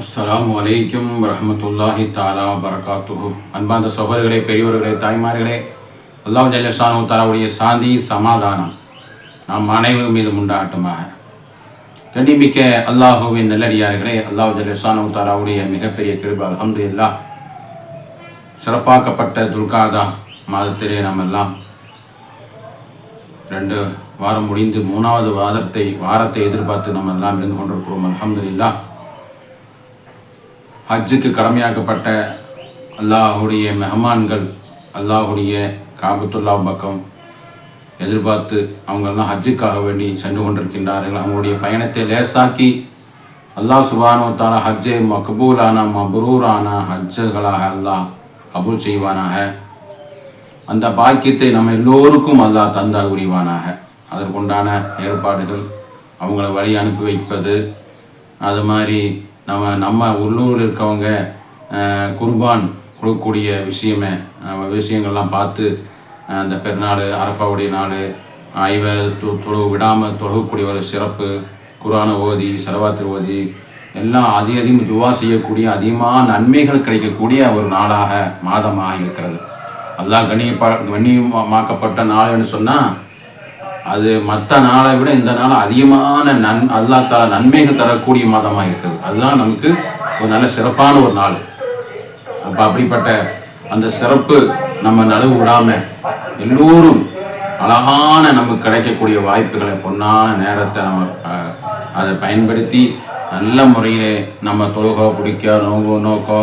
அஸ்ஸலாமு அலைக்கும் வரஹ்மத்துல்லாஹி தஆலா வபரகாத்துஹு. அன்பார்ந்த சகோதரர்களே, பெரியோர்களே, தாய்மார்களே, அல்லாஹ் ஜல்லஷானு தஆலாவுடைய சாந்தி சமாதானம் நாம் அனைவரும் மீது உண்டாகட்டுமாக. கண்ணிமிக்க அல்லாஹுவின் நல்லடியார்களே, அல்லாஹ் ஜல்லஷானு தஆலாவுடைய மிகப்பெரிய கிருபை அல்ஹம்துலில்லாஹ். சிறப்பாக்கப்பட்ட துல்காதா மாதத்திலே நாம் எல்லாம் 2 வாரம் முடிந்து 3வது வாரத்தை எதிர்பார்த்து நம்ம எல்லாம் இருந்து கொண்டிருக்கிறோம். அல்ஹம்துலில்லாஹ். ஹஜ்ஜுக்கு கடமையாக்கப்பட்ட அல்லாஹுடைய மெஹமான்கள் அல்லாஹுடைய காபத்துல்லா பக்கம் எதிர்பார்த்து அவங்கெல்லாம் ஹஜ்ஜுக்காக வேண்டி சென்று கொண்டிருக்கின்றார்கள். அவங்களுடைய பயணத்தை லேசாக்கி அல்லாஹ் சுப்ஹானஹு வ தஆலா ஹஜ்ஜை மக்பூலான மப்ரூரான ஹஜ்ஜுகளாக அல்லாஹ் கபூல் செய்வானாக. அந்த பாக்கியத்தை நம்ம எல்லோருக்கும் அல்லாஹ் தந்தால் புரிவானாக. அதற்குண்டான ஏற்பாடுகள், அவங்கள வழி அனுப்பி வைப்பது, அது மாதிரி நம்ம உள்ளூரில் இருக்கவங்க குர்பான் கொடுக்கக்கூடிய விஷயங்கள்லாம் பார்த்து அந்த பெருநாள் அரஃபாவுடைய நாள் தொழுவு விடாமல் தொழுகக்கூடிய ஒரு சிறப்பு, குர்ஆனை ஓதி ஸலவாத்து ஓதி எல்லாம் அதிகம் துவா செய்யக்கூடிய அதிகமான நன்மைகள் கிடைக்கக்கூடிய ஒரு நாளாக மாதமாக இருக்கிறது. அல்லாஹ் கண்ணியமாக்கப்பட்ட நாள்னு சொன்னால் அது மற்ற நாளை விட இந்த நாள் அதிகமான அல்லாஹ் தஆலா நன்மைகள் தரக்கூடிய மாதமாக இருக்குது. அதுதான் நமக்கு ஒரு நல்ல சிறப்பான ஒரு நாள். அப்போ அப்படிப்பட்ட அந்த சிறப்பு நம்ம நழுவு விடாமல் எல்லோரும் அழகான நமக்கு கிடைக்கக்கூடிய வாய்ப்புகளை, பொன்னான நேரத்தை நம்ம அதை பயன்படுத்தி நல்ல முறையிலே நம்ம தொழுகோ பிடிக்க நோக்கோ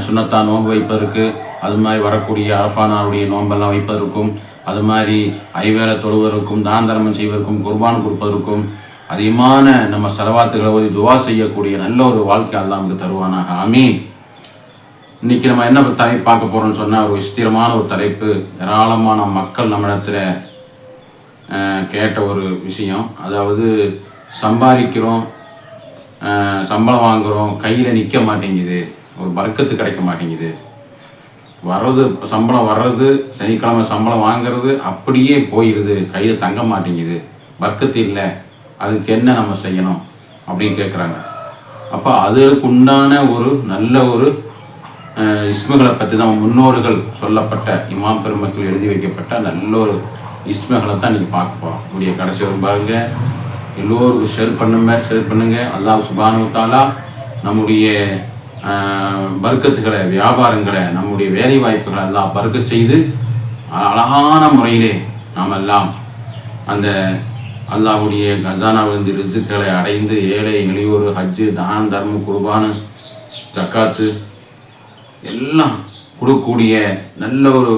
சுன்னத்தா நோன்பு வைப்பதற்கு, அது மாதிரி வரக்கூடிய அரஃபானாவுடைய நோன்பெல்லாம் வைப்பதற்கும், அது மாதிரி ஐவேளை தொழுவதற்கும், தான தர்மம் செய்வதற்கும், குர்பான் கொடுப்பதற்கும், அதிகமான நம்ம ஸலவாத்துகளை ஓதி துவா செய்யக்கூடிய நல்ல ஒரு வாழ்க்கை அல்லாஹ் நமக்கு தருவானாக. ஆமீன். இன்றைக்கி நம்ம என்ன தலைப்பு பார்க்க போகிறோம்னு சொன்னால், ஒரு விஸ்தீரமான ஒரு தலைப்பு. ஏராளமான மக்கள் நம்மிடத்தில் கேட்ட ஒரு விஷயம். அதாவது சம்பாதிக்கிறோம், சம்பளம் வாங்குகிறோம், கையில் நிற்க மாட்டேங்குது, ஒரு பரக்கத்து கிடைக்க மாட்டேங்குது. சம்பளம் வர்றது, சனிக்கிழமை சம்பளம் வாங்கிறது அப்படியே போயிடுது, கையில் தங்க மாட்டேங்குது, பர்க்கத்து இல்லை, அதுக்கு என்ன நம்ம செய்யணும் அப்படின்னு கேட்குறாங்க. அப்போ அதுக்கு உண்டான ஒரு நல்ல ஒரு இஸ்முகளை பற்றி தான் முன்னோர்கள் சொல்லப்பட்ட இமாம் பெருமக்கள் எழுதி வைக்கப்பட்ட நல்ல ஒரு இஸ்முகளை தான் நீங்கள் பார்க்க போகிறோம். உடைய கடைசி வரும் பாருங்க, எல்லோருக்கும் ஷேர் பண்ணுங்க. அல்லாஹ் சுப்ஹானஹு வ தஆலா நம்முடைய பர்க்கத்துகளை, வியாபாரங்களை, நம்முடைய வேலை வாய்ப்புகளை எல்லாம் பர்க்கத் செய்து அழகான முறையிலே நாம் எல்லாம் அந்த அல்லாஹ்வுடைய கஜானாவிலிருந்து ரிஸ்க்குகளை அடைந்து ஏழை எளியோர் ஹஜ்ஜு, தான தர்மம், குர்பான், ஜக்காத்து எல்லாம் கொடுக்கக்கூடிய நல்ல ஒரு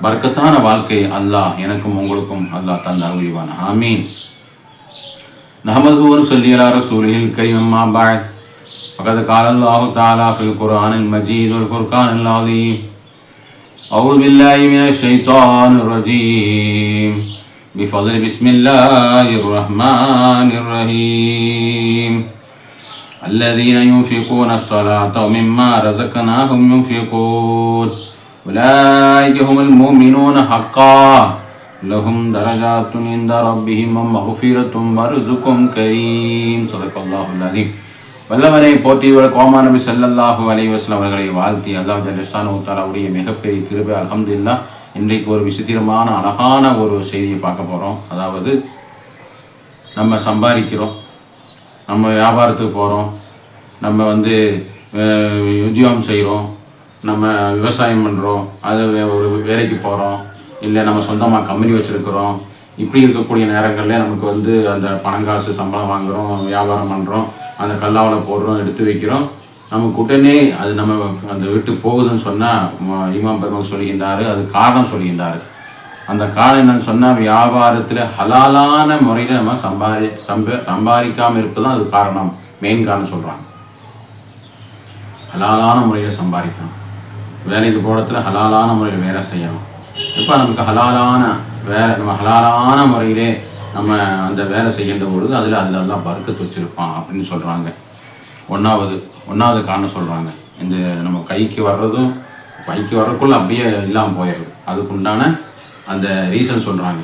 பர்க்கத்தான வாழ்க்கை அல்லாஹ் எனக்கும் உங்களுக்கும் அல்லாஹ் தந்தால் புரிவான். ஆமீன். நஹ்மதுஹு வ நுஸல்லி அலா ரசூலில் கரீம். அம்மா பஅத். فقد قال الله تعالى في القرآن المجيد والفرقان العظيم: أعوذ بالله من الشيطان الرجيم بفضل بسم الله الرحمن الرحيم الذين ينفقون الصلاة ومما رزقناهم ينفقون أولئك هم المؤمنون حقا لهم درجات عند ربهم ومغفرة ورزق كريم. صدق الله العظيم. வல்லவனை போற்றியவர் கோமா நபி ஸல்லல்லாஹு அலைஹி வஸல்லம் அவர்களை வாழ்த்தி அல்லாஹ் ஜல்லஷானஹு தஆலாவுடைய மிகப்பெரிய கிருபை அல்ஹம்துலில்லாஹ். இன்றைக்கு ஒரு விசித்திரமான அழகான ஒரு செய்தியை பார்க்க போகிறோம். அதாவது நம்ம சம்பாதிக்கிறோம், நம்ம வியாபாரத்துக்கு போகிறோம், நம்ம உத்தியோகம் செய்கிறோம், நம்ம விவசாயம் பண்ணுறோம், அது ஒரு வேலைக்கு போகிறோம், இல்லை நம்ம சொந்தமாக கம்பெனி வச்சுருக்கிறோம். இப்படி இருக்கக்கூடிய நேரங்களில் நமக்கு அந்த பணங்காசு சம்பளம் வாங்குகிறோம், வியாபாரம் பண்ணுறோம், அந்த கல்லாவில் போடுறோம், எடுத்து வைக்கிறோம். நமக்கு உடனே அது நம்ம அந்த விட்டு போகுதுன்னு சொன்னால் இமாம் பெருமக்கள் சொல்லுகின்றாரு, அது காரணம் சொல்லுகின்றாரு. அந்த காரணம் என்னன்னு சொன்னால், வியாபாரத்தில் ஹலாலான முறையில் நம்ம சம்பாதிக்காமல் இருப்பது தான் அது காரணம், மெயின் காரணம் சொல்கிறாங்க. ஹலாலான முறையில் சம்பாதிக்கணும், வேலைக்கு போகிறதுல ஹலாலான முறையில் வேலை செய்யணும். இப்போ நமக்கு ஹலாலான வேலை, நம்ம ஹலாலான முறையிலே நம்ம அந்த வேலை செய்கின்ற பொழுது அதெல்லாம் பர்க்கத்து வச்சுருப்பான் அப்படின்னு சொல்கிறாங்க. ஒன்றாவது காரணம் சொல்கிறாங்க. இந்த நம்ம கைக்கு வர்றதுக்குள்ளே அப்படியே இல்லாமல் போயிடுது. அதுக்குண்டான அந்த ரீசன் சொல்கிறாங்க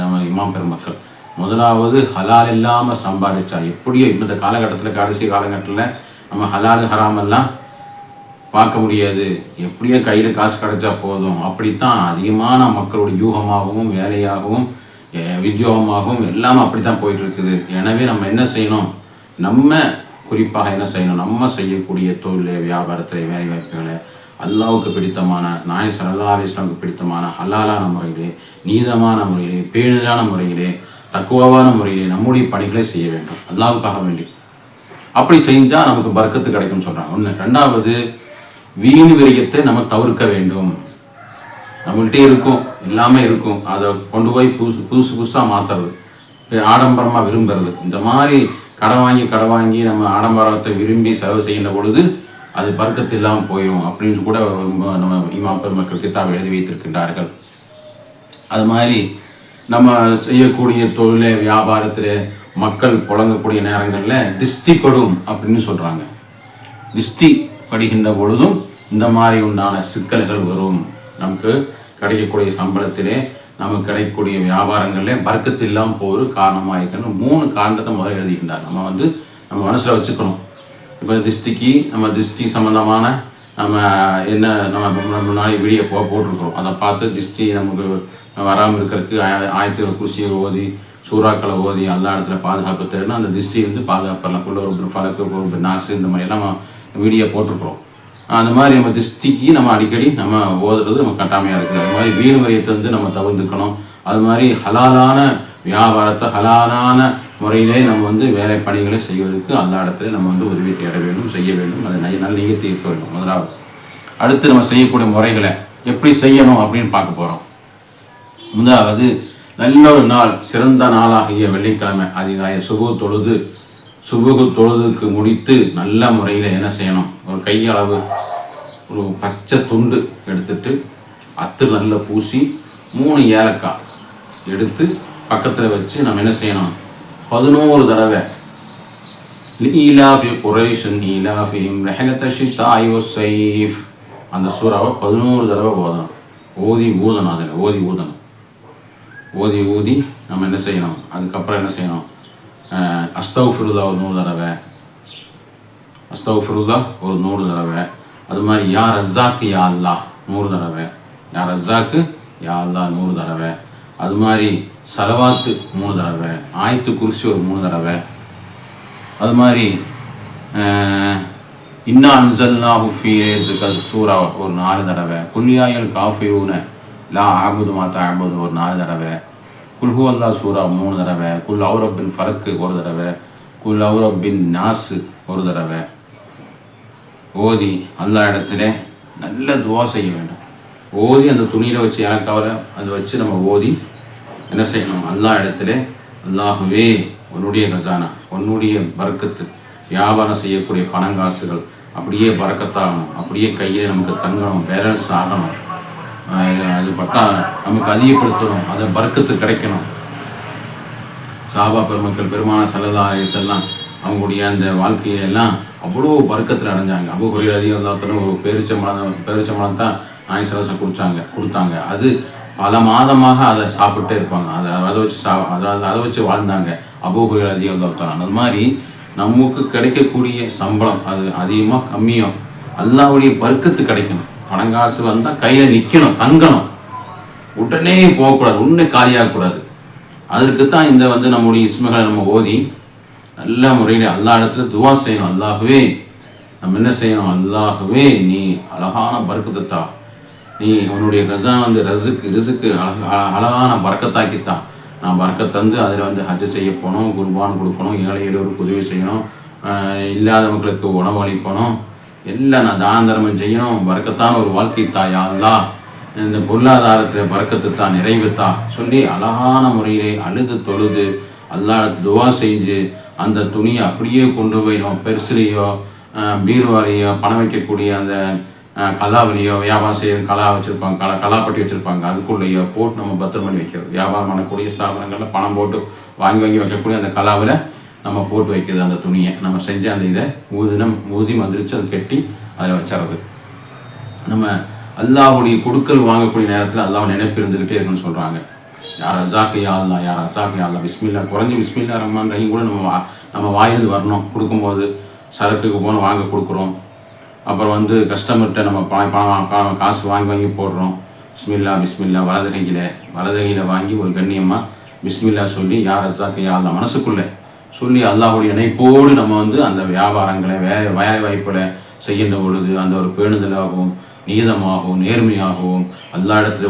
நம்ம இமாம் பெருமக்கள். முதலாவது ஹலால் இல்லாமல் சம்பாதிச்சா எப்படியோ இந்த காலகட்டத்தில், கடைசி காலகட்டத்தில் நம்ம ஹலால் ஹராமெல்லாம் பார்க்க முடியாது, எப்படியோ கையில் காசு கிடைச்சா போதும், அப்படித்தான் அதிகமான மக்களுடைய யூகமாகவும் வேலையாகவும் உத்தியோகமாகவும் எல்லாமே அப்படி தான் போயிட்டு இருக்குது. எனவே நம்ம என்ன செய்யணும், நம்ம குறிப்பாக என்ன செய்யணும், நம்ம செய்யக்கூடிய தொழில் வியாபாரத்தில் வேலை வாய்ப்புகளை அல்லாவுக்கு பிடித்தமான நாயகம் ஸல்லல்லாஹு அலைஹி வஸல்லம் பிடித்தமான ஹலாலான முறையிலே, நீதமான முறையிலே, பேணுதலான முறையிலே, தக்குவாவான முறையிலே நம்முடைய பணிகளை செய்ய வேண்டும் அல்லாவுக்காக வேண்டி. அப்படி செஞ்சால் நமக்கு பர்க்கத்து கிடைக்கும்னு சொல்கிறாங்க. ஒன்று. ரெண்டாவது, வீண் விரயத்தை நம்ம தவிர்க்க வேண்டும். நம்மள்கிட்டே இருக்கும், எல்லாமே இருக்கும், அதை கொண்டு போய் புதுசாக மாற்றுறது, ஆடம்பரமாக விரும்புறது, இந்த மாதிரி கடை வாங்கி நம்ம ஆடம்பரத்தை விரும்பி செலவு செய்கின்ற பொழுது அது பர்க்கத்து இல்லாமல் போயிடும் அப்படின்னு கூட நம்ம இமாம் பெருமக்கள் கிதாப் எழுதி வைத்திருக்கின்றார்கள். அது மாதிரி நம்ம செய்யக்கூடிய தொழில் வியாபாரத்தில் மக்கள் புழங்கக்கூடிய நேரங்களில் திஷ்டி படும் அப்படின்னு சொல்கிறாங்க. திஷ்டி படுகின்ற பொழுதும் இந்த மாதிரி உண்டான சிக்கல்கள் வரும். நமக்கு கிடைக்கக்கூடிய சம்பளத்திலே, நமக்கு கிடைக்கக்கூடிய வியாபாரங்களில் பர்க்கத்து இல்லாமல் போவது காரணமாக இருக்கணும். 3 காரணத்தை முதல் எழுதிக்கின்றார். நம்ம மனசில் வச்சுக்கணும். இப்போ நம்ம திஷ்டி சம்மந்தமான நம்ம என்ன முன்னாடி வீடியோ போட்டிருக்கிறோம், அதை பார்த்து திஷ்டி நமக்கு வராமல் இருக்கிறதுக்கு ஆயத்தில் குர்சியை ஓதி சூறாக்களை ஓதி எல்லா இடத்துல பாதுகாப்பு தருன்னா அந்த திஷ்டி பாதுகாப்பெல்லாம் உள்ள ஒரு பழக்கு ஒரு நாசு இந்த மாதிரியெல்லாம் வீடியோ போட்டிருக்கிறோம். அந்த மாதிரி நம்ம திஷ்டிக்கு நம்ம அடிக்கடி நம்ம ஓதுறது நம்ம கட்டாமையாக இருக்குது. அது மாதிரி வீண் விரயத்தை நம்ம தவிர்த்துக்கணும். அது மாதிரி ஹலாலான வியாபாரத்தை ஹலாலான முறையிலே நம்ம வேலை பணிகளை செய்வதற்கு அந்த இடத்துல நம்ம உதவி தேட வேண்டும், செய்ய வேண்டும். அதை நல்ல நியத்தை இருக்க வேண்டும் முதலாவது. அடுத்து நம்ம செய்யக்கூடிய முறைகளை எப்படி செய்யணும் அப்படின்னு பார்க்க போகிறோம். முதலாவது, நல்ல ஒரு நாள், சிறந்த நாளாகிய வெள்ளிக்கிழமை அதிகாலை சுபுகு தொழுதுக்கு முடித்து நல்ல முறையில் என்ன செய்யணும், ஒரு கையளவு ஒரு பச்சை துண்டு எடுத்துட்டு அத்தர் நல்லா பூசி 3 ஏலக்காய் எடுத்து பக்கத்தில் வச்சு நம்ம என்ன செய்யணும், 11 தடவை அந்த சூறாவை 11 தடவை ஊதணும். அதில் ஊதி நம்ம என்ன செய்யணும், அதுக்கப்புறம் என்ன செய்யணும், அஸ்தக்ஃபிருல்லாஹ் ஒரு 100 தடவை. அது மாதிரி யா ரஸாக்கு யா அல்லாஹ் 100 தடவை. யா ரஸாக்கு யா அல்லாஹ் 100 தடவை. அது மாதிரி சலவாத்து 3 தடவை. ஆயத்து குர்சி ஒரு 3 தடவை. அது மாதிரி இன்னா அன்ஸல்னாஹு ஃபீ லைலத்தில் சூரா ஒரு 4 தடவை. குல் யா அய்யுல் காஃபிரூன லா அஅபுது மா தஅபுது ஒரு 4 தடவை. குல் ஹுவல்லாஹ் சூரா 3 தடவை. குல் அவுரப்பின் ஃபலக்கு 1 தடவை. குல் அவுரப்பின் நாசு 1 தடவை ஓதி அல்லா இடத்துல நல்ல துவா செய்ய வேண்டும். ஓதி அந்த துணியில் வச்சு இலக்காவில் அதை வச்சு நம்ம ஓதி என்ன செய்யணும், அல்லா இடத்துல அல்லாஹுவே உன்னுடைய கஜானா, உன்னுடைய பரக்கத்து, வியாபாரம் செய்யக்கூடிய பணங்காசுகள் அப்படியே பரக்கத்தாகணும், அப்படியே கையில் நமக்கு தங்கணும், பேலன்ஸ் ஆகணும், அது பட்டா நமக்கு அதிகப்படுத்தணும், அதை பரக்கத்து கிடைக்கணும். சாபா பெருமக்கள் பெருமான ஸல்லல்லாஹு அலைஹி வஸல்லம் அவங்களுடைய அந்த வாழ்க்கையிலெல்லாம் அவ்வளோ பரக்கத்தில் அடைஞ்சாங்க. அபூ ஹுரைரா ரலியல்லாஹு ஒரு பேரிச்சம்பழம் தான் நாயகம் கொடுத்தாங்க. அது பல மாதமாக அதை சாப்பிட்டே இருப்பாங்க. அதை வச்சு வாழ்ந்தாங்க அபூ ஹுரைரா ரலியல்லாஹு. அது மாதிரி நமக்கு கிடைக்கக்கூடிய சம்பளம் அது அதிகமாக கம்மியோ அல்லாஹ்வுடைய பரக்கத்து கிடைக்கணும். பணங்காசு வந்தால் கையில் நிற்கணும், தங்கணும், உடனே போகக்கூடாது, உடனே காலியாகக்கூடாது. அதற்கு தான் இந்த நம்முடைய இஸ்முகளை நம்ம ஓதி நல்ல முறையில் அல்லா இடத்துல துவா செய்யணும். அல்லாஹுவே நம்ம என்ன செய்யணும், அல்லாஹுவே நீ அழகான பரக்கத்தா, நீ உன்னுடைய கஜானா ரிசுக்கு அழகான பரக்கத்தாக்கித்தா. நான் பரக்கத் தந்து அதில் ஹஜ் செய்ய போகணும், குர்பான் கொடுக்கணும், ஏழை எளியோருக்கு உதவி செய்யணும், இல்லாதவங்களுக்கு உணவு அளிக்கணும், எல்லாம் நான் தான தர்மம் செய்யணும், பரக்கத்தான ஒரு வாழ்க்கை தாயா அல்லா, இந்த பொருளாதாரத்தில் பரக்கத்து தான் நிறைவுத்தா சொல்லி அழகான முறையிலே அழுது தொழுது அல்லாஹ் துவா செஞ்சு அந்த துணியை அப்படியே கொண்டு போய் நம்ம பெருசுலேயோ பீர்வாலையோ பணம் வைக்கக்கூடிய அந்த கலாவிலையோ வியாபாரம் செய்கிற கலா வச்சுருப்பாங்க, கலாப்பட்டி வச்சுருப்பாங்க, அதுக்குள்ளேயோ போட்டு நம்ம பத்திரம் பண்ணி வைக்கிறது. வியாபாரம் பண்ணக்கூடிய ஸ்தாபனங்களில் பணம் போட்டு வாங்கி வைக்கக்கூடிய அந்த கலாவில் நம்ம போட்டு வைக்கிறது. அந்த துணியை நம்ம செஞ்சு அந்த இதை ஊதி மந்திரிச்சு அதை கட்டி அதில் வச்சிடறது. நம்ம அல்லாஹ்வுடைய கொடுக்கல் வாங்கக்கூடிய நேரத்தில் அல்லாஹ் நினைப்பு இருந்துக்கிட்டே இருக்குன்னு சொல்கிறாங்க. யார் ரஸாக்கு யா அல்லாஹ், யார் ரஸாக்கு யா அல்லாஹ், பிஸ்மில்லா குறைஞ்சி பிஸ்மில்லா ரஹ்மான் ரஹீம் கூட நம்ம வாயிலிருந்து வரணும். கொடுக்கும்போது சரக்குக்கு போனால் வாங்க கொடுக்குறோம். அப்புறம் வந்து கஸ்டமர்கிட்ட நம்ம பணம் காசு வாங்கி போடுறோம். பிஸ்மில்லா பிஸ்மில்லா வலது கையில் வாங்கி ஒரு கண்ணியமாக பிஸ்மில்லா சொல்லி யார் ரஸாக்கு யா அல்லாஹ் மனசுக்குள்ளே சொல்லி அல்லாஹ்வுடைய இணைப்போடு நம்ம வந்து அந்த வியாபாரங்களை வேலை வாய்ப்புகளை செய்கின்ற பொழுது அந்த ஒரு பேணுதலாகவும் நீதமாகவும் நேர்மையாகவும் அல்லா இடத்துல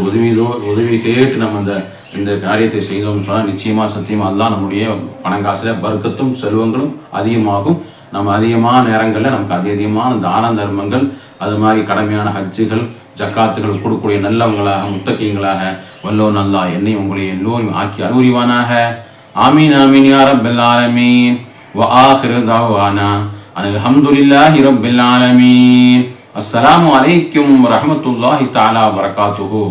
உதவி கேட்டு நம்ம இந்த காரியத்தை செய்தோம்னு சொன்னால் நிச்சயமாக சத்தியமாக அல்லாஹ் நம்முடைய பணங்காசில் பர்க்கத்தும் செல்வங்களும் அதிகமாகும். நம்ம அதிகமான நேரங்களில் நமக்கு அதிகமான தான தர்மங்கள் அது மாதிரி கடமையான ஹஜ்ஜுகள் ஜக்காத்துகள் கொடுக்கக்கூடிய நல்லவங்களாக முத்தகீங்களாக வல்லோன் அல்லாஹ் என்னை உங்களை எல்லோரும் ஆக்கி அனுரிவானாக. ஆமீன் ஆமீன் யா ரப்பல் ஆலமீன். வ ஆகிரு தஅவானா அல்ஹம்துலில்லாஹி ரப்பில் ஆலமீன். அஸ்ஸலாமு அலைக்கும் வரஹ்மத்துல்லாஹி தஆலா வபரகாத்துஹு.